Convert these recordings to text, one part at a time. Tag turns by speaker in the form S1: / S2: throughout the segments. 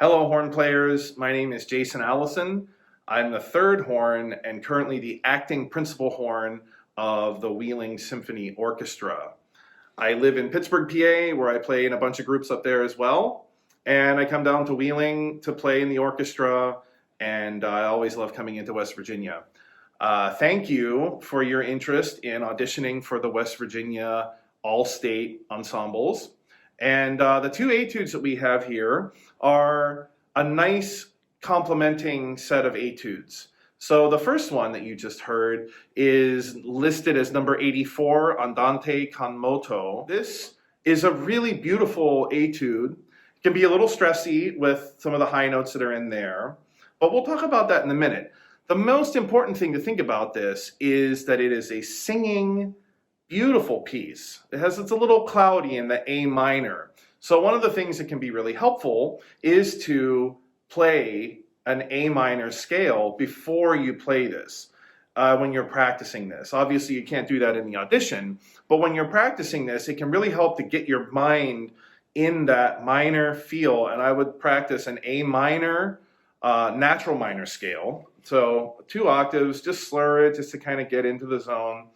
S1: Hello, horn players. My name is Jason Allison. I'm the third horn and currently the acting principal horn of the Wheeling Symphony Orchestra. I live in Pittsburgh, PA, where I play in a bunch of groups up there as well. And I come down to Wheeling to play in the orchestra, and I always love coming into West Virginia. Thank you for your interest in auditioning for the West Virginia All-State Ensembles. And the two etudes that we have here are a nice complementing set of etudes. So the first one that you just heard is listed as number 84, Andante Konmoto. This is a really beautiful etude. It can be a little stressy with some of the high notes that are in there, but we'll talk about that in a minute. The most important thing to think about this is that it is a singing, beautiful piece. It's a little cloudy in the A minor. So one of the things that can be really helpful is to play an A minor scale before you play this, when you're practicing this. Obviously, you can't do that in the audition, but when you're practicing this, it can really help to get your mind in that minor feel. And I would practice an A minor, natural minor scale. So 2 octaves, just slur it just to kind of get into the zone.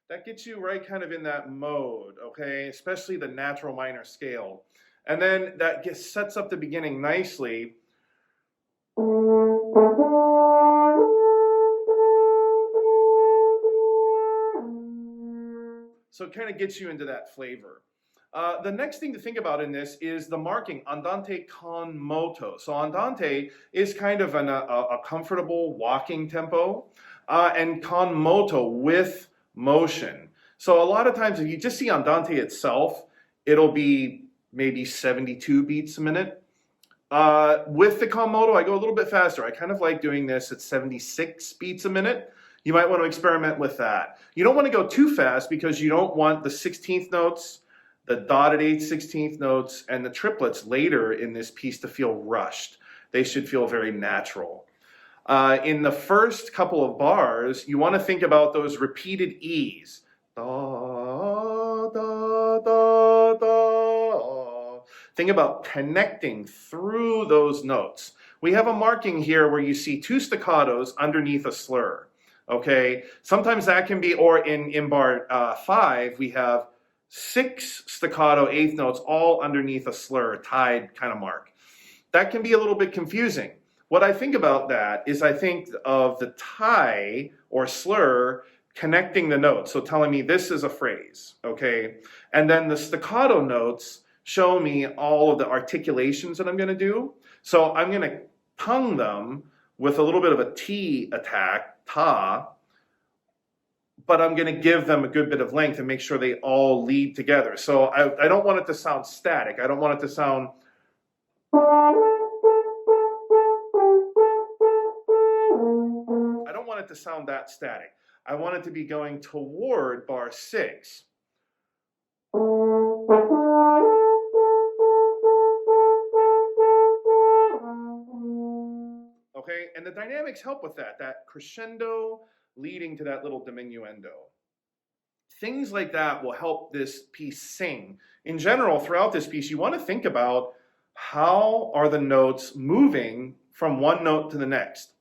S1: That gets you right kind of in that mode, okay? Especially the natural minor scale. And then that sets up the beginning nicely. So it kind of gets you into that flavor. The next thing to think about in this is the marking, Andante Konmoto. So Andante is kind of a comfortable walking tempo, and Konmoto with motion. So a lot of times if you just see Andante itself, it'll be maybe 72 beats a minute. With the Konmoto, I go a little bit faster. I kind of like doing this at 76 beats a minute. You might want to experiment with that. You don't want to go too fast because you don't want the 16th notes, the dotted 8th, 16th notes, and the triplets later in this piece to feel rushed. They should feel very natural. In the first couple of bars, you want to think about those repeated E's. Da, da, da, da. Think about connecting through those notes. We have a marking here where you see 2 staccatos underneath a slur. Okay, sometimes that can be, or in bar 5, we have 6 staccato 8th notes all underneath a slur, tied kind of mark. That can be a little bit confusing. What I think about that is I think of the tie or slur connecting the notes, so telling me this is a phrase, okay? And then the staccato notes show me all of the articulations that I'm going to do. So I'm going to tongue them with a little bit of a T attack, ta, but I'm going to give them a good bit of length and make sure they all lead together. So I don't want it to sound static. I don't want it to sound... I don't want it to sound that static. I want it to be going toward bar 6. Okay, and the dynamics help with that crescendo leading to that little diminuendo. Things like that will help this piece sing. In general, throughout this piece, you want to think about how are the notes moving from one note to the next.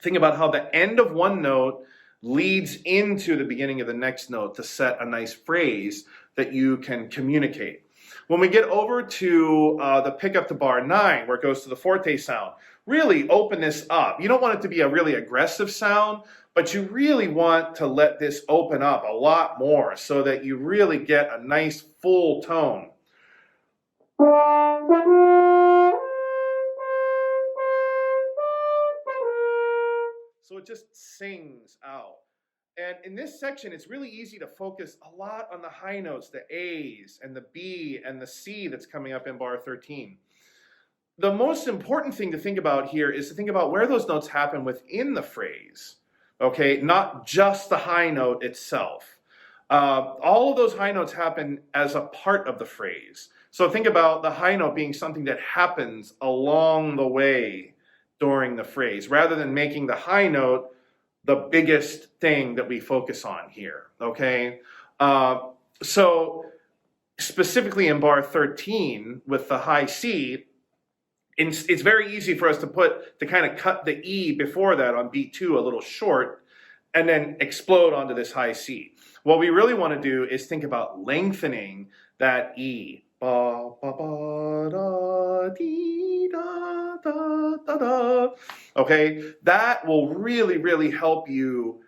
S1: Think about how the end of one note leads into the beginning of the next note to set a nice phrase that you can communicate. When we get over to the pickup to bar 9, where it goes to the forte sound, really open this up. You don't want it to be a really aggressive sound, but you really want to let this open up a lot more so that you really get a nice full tone. So it just sings out. And in this section, it's really easy to focus a lot on the high notes, the A's and the B and the C that's coming up in bar 13. The most important thing to think about here is to think about where those notes happen within the phrase, okay? Not just the high note itself. All of those high notes happen as a part of the phrase. So think about the high note being something that happens along the way during the phrase, rather than making the high note the biggest thing that we focus on here, okay? So specifically in bar 13 with the high C, it's very easy for us to kind of cut the E before that on beat 2 a little short and then explode onto this high C. What we really want to do is think about lengthening that E. Ba, ba, ba, da, dee, da, da, da, da. Okay, that will really, really help you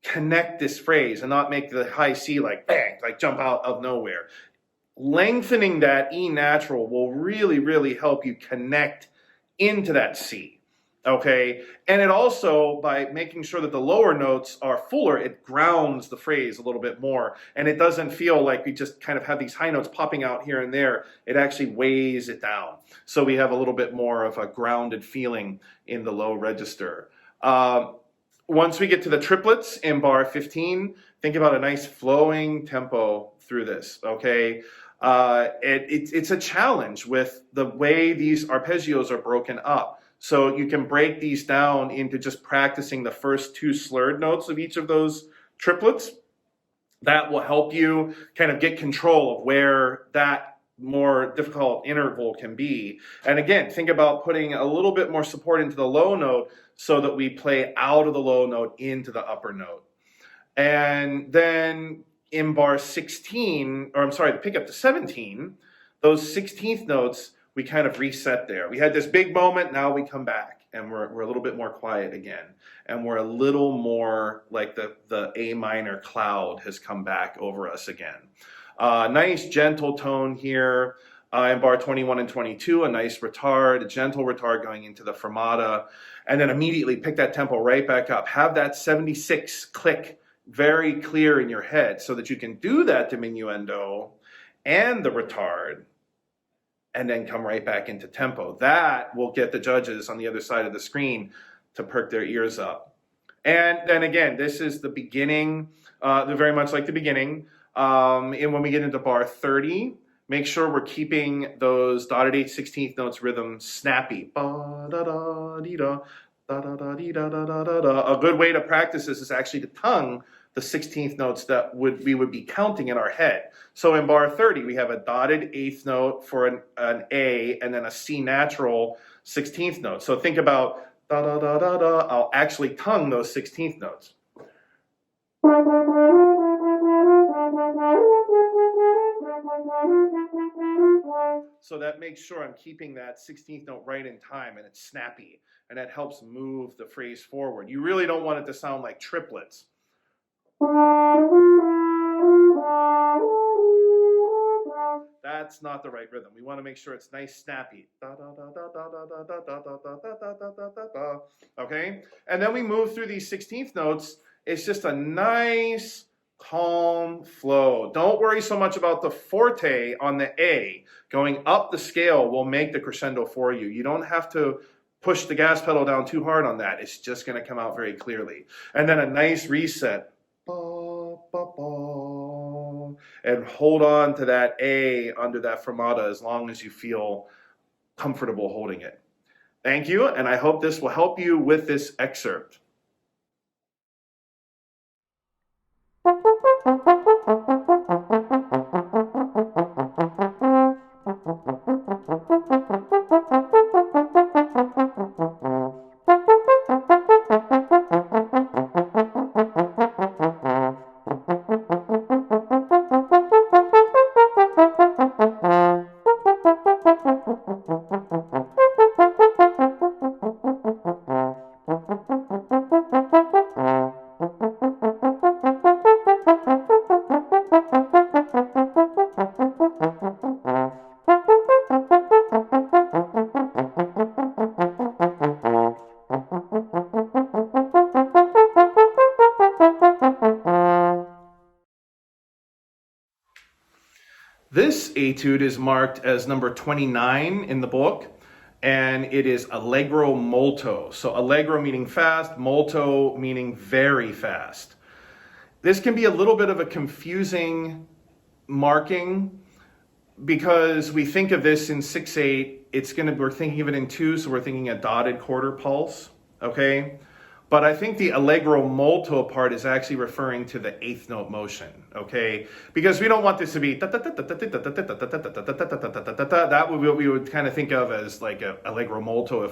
S1: connect this phrase and not make the high C like bang, like jump out of nowhere. Lengthening that E natural will really, really help you connect into that C, okay? And it also, by making sure that the lower notes are fuller, it grounds the phrase a little bit more, and it doesn't feel like we just kind of have these high notes popping out here and there. It actually weighs it down. So we have a little bit more of a grounded feeling in the low register. Once we get to the triplets in bar 15, think about a nice flowing tempo through this, okay? It's a challenge with the way these arpeggios are broken up. So you can break these down into just practicing the first 2 slurred notes of each of those triplets. That will help you kind of get control of where that more difficult interval can be. And again, think about putting a little bit more support into the low note so that we play out of the low note into the upper note. And then in bar 16, or I'm sorry, the pickup to 17, those 16th notes, we kind of reset there. We had this big moment, now we come back, and we're a little bit more quiet again. And we're a little more like the A minor cloud has come back over us again. Nice gentle tone here in bar 21 and 22, a nice retard, a gentle retard going into the fermata, and then immediately pick that tempo right back up. Have that 76 click very clear in your head so that you can do that diminuendo and the retard and then come right back into tempo. That will get the judges on the other side of the screen to perk their ears up. And then again, this is the beginning, they're very much like the beginning. And when we get into bar 30, make sure we're keeping those dotted 8/16 notes rhythm snappy. Ba, da, da, dee, da. Da, da, da, dee, da, da, da, da, da. A good way to practice this is actually to tongue the 16th notes that we would be counting in our head. So in bar 30, we have a dotted 8th note for an A and then a C natural 16th note. So think about da da da da da. I'll actually tongue those 16th notes. So that makes sure I'm keeping that 16th note right in time and it's snappy. And that helps move the phrase forward. You really don't want it to sound like triplets. That's not the right rhythm. We want to make sure it's nice, snappy. Okay? And then we move through these 16th notes. It's just a nice, calm flow. Don't worry so much about the forte on the A. Going up the scale will make the crescendo for you. You don't have to push the gas pedal down too hard on that. It's just going to come out very clearly. And then a nice reset. Ba, ba, ba. And hold on to that A under that fermata as long as you feel comfortable holding it. Thank you, and I hope this will help you with this excerpt. This etude is marked as number 29 in the book, and it is Allegro Molto. So Allegro meaning fast, molto meaning very fast. This can be a little bit of a confusing marking. because we think of this in 6/8, we're thinking of it in 2, so we're thinking a dotted quarter pulse, okay? But I think the Allegro Molto part is actually referring to the 8th note motion, okay? Because we don't want this to be that would be what we would kind of think of as like a Allegro Molto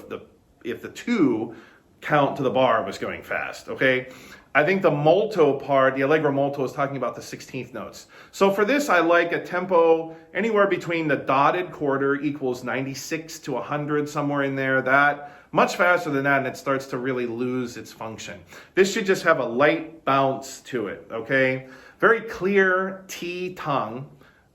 S1: if the 2 count to the bar was going fast, okay? I think the molto part, the Allegro Molto, is talking about the 16th notes. So for this, I like a tempo anywhere between the dotted quarter equals 96 to 100, somewhere in there. That much faster than that, and it starts to really lose its function. This should just have a light bounce to it, okay? Very clear T tongue,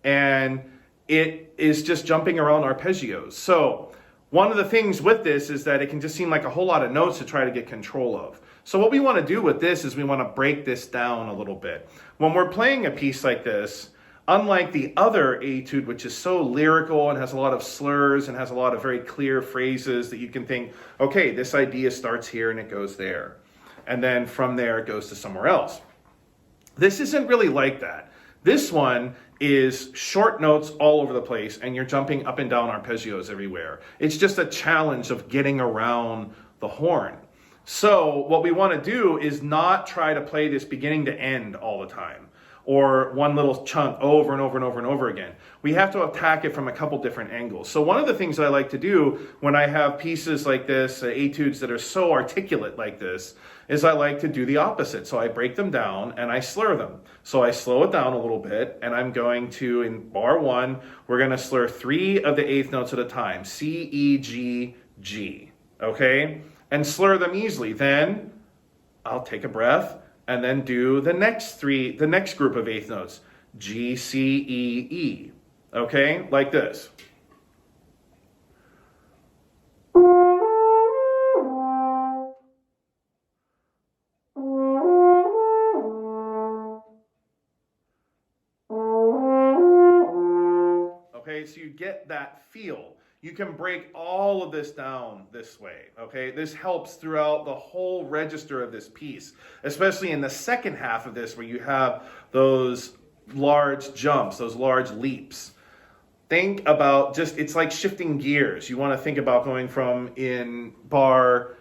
S1: and it is just jumping around arpeggios. So one of the things with this is that it can just seem like a whole lot of notes to try to get control of. So what we want to do with this is we want to break this down a little bit. When we're playing a piece like this, unlike the other etude, which is so lyrical and has a lot of slurs and has a lot of very clear phrases that you can think, okay, this idea starts here and it goes there. And then from there it goes to somewhere else. This isn't really like that. This one is short notes all over the place and you're jumping up and down arpeggios everywhere. It's just a challenge of getting around the horn. So what we want to do is not try to play this beginning to end all the time, or one little chunk over and over and over and over again. We have to attack it from a couple different angles. So one of the things I like to do when I have pieces like this, etudes that are so articulate like this, is I like to do the opposite. So I break them down and I slur them. So I slow it down a little bit, and I'm going to, in bar 1, we're going to slur 3 of the 8th notes at a time, C, E, G, G, okay? And slur them easily. Then I'll take a breath and then do the next group of 8th notes, G, C, E, E, okay? Like this. Okay, so you get that feel. You can break all of this down this way, okay? This helps throughout the whole register of this piece, especially in the second half of this where you have those large jumps, those large leaps. Think about it's like shifting gears. You want to think about going from in bar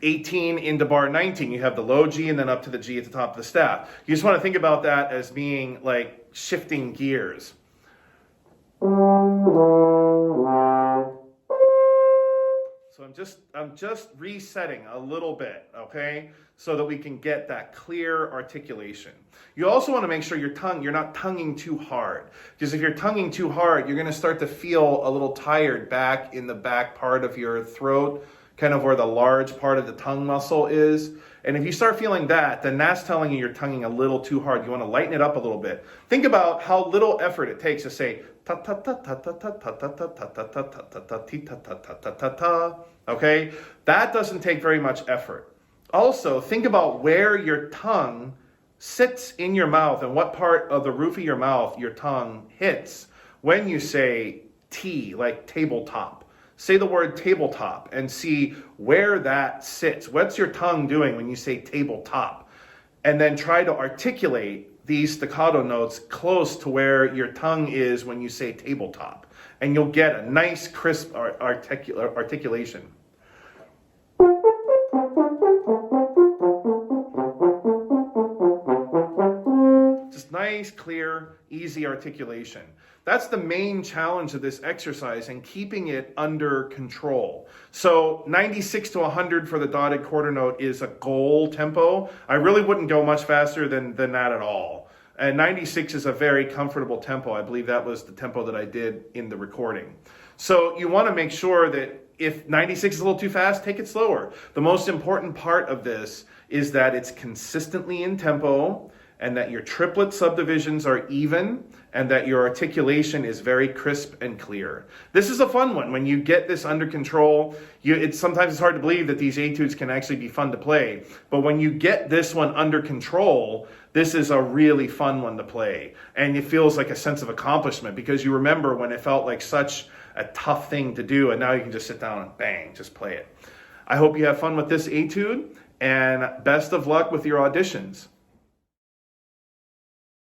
S1: 18 into bar 19. You have the low G and then up to the G at the top of the staff. You just want to think about that as being like shifting gears. So I'm just resetting a little bit, okay? So that we can get that clear articulation. You also want to make sure you're not tonguing too hard. Because if you're tonguing too hard, you're going to start to feel a little tired back in the back part of your throat, kind of where the large part of the tongue muscle is. And if you start feeling that, then that's telling you you're tonguing a little too hard. You want to lighten it up a little bit. Think about how little effort it takes to say ta ta ta ta ta ta ta ta ta ta ta ta ta ta ta ta ta ta ta. Okay? That doesn't take very much effort. Also, think about where your tongue sits in your mouth and what part of the roof of your mouth your tongue hits when you say T, like tabletop. Say the word tabletop and see where that sits. What's your tongue doing when you say tabletop? And then try to articulate these staccato notes close to where your tongue is when you say tabletop. And you'll get a nice, crisp articulation. Just nice, clear, easy articulation. That's the main challenge of this exercise, and keeping it under control. So 96 to 100 for the dotted quarter note is a goal tempo. I really wouldn't go much faster than that at all. And 96 is a very comfortable tempo. I believe that was the tempo that I did in the recording. So you want to make sure that if 96 is a little too fast, take it slower. The most important part of this is that it's consistently in tempo, and that your triplet subdivisions are even, and that your articulation is very crisp and clear. This is a fun one. When you get this under control, sometimes it's hard to believe that these etudes can actually be fun to play. But when you get this one under control, this is a really fun one to play. And it feels like a sense of accomplishment, because you remember when it felt like such a tough thing to do, and now you can just sit down and bang, just play it. I hope you have fun with this etude, and best of luck with your auditions.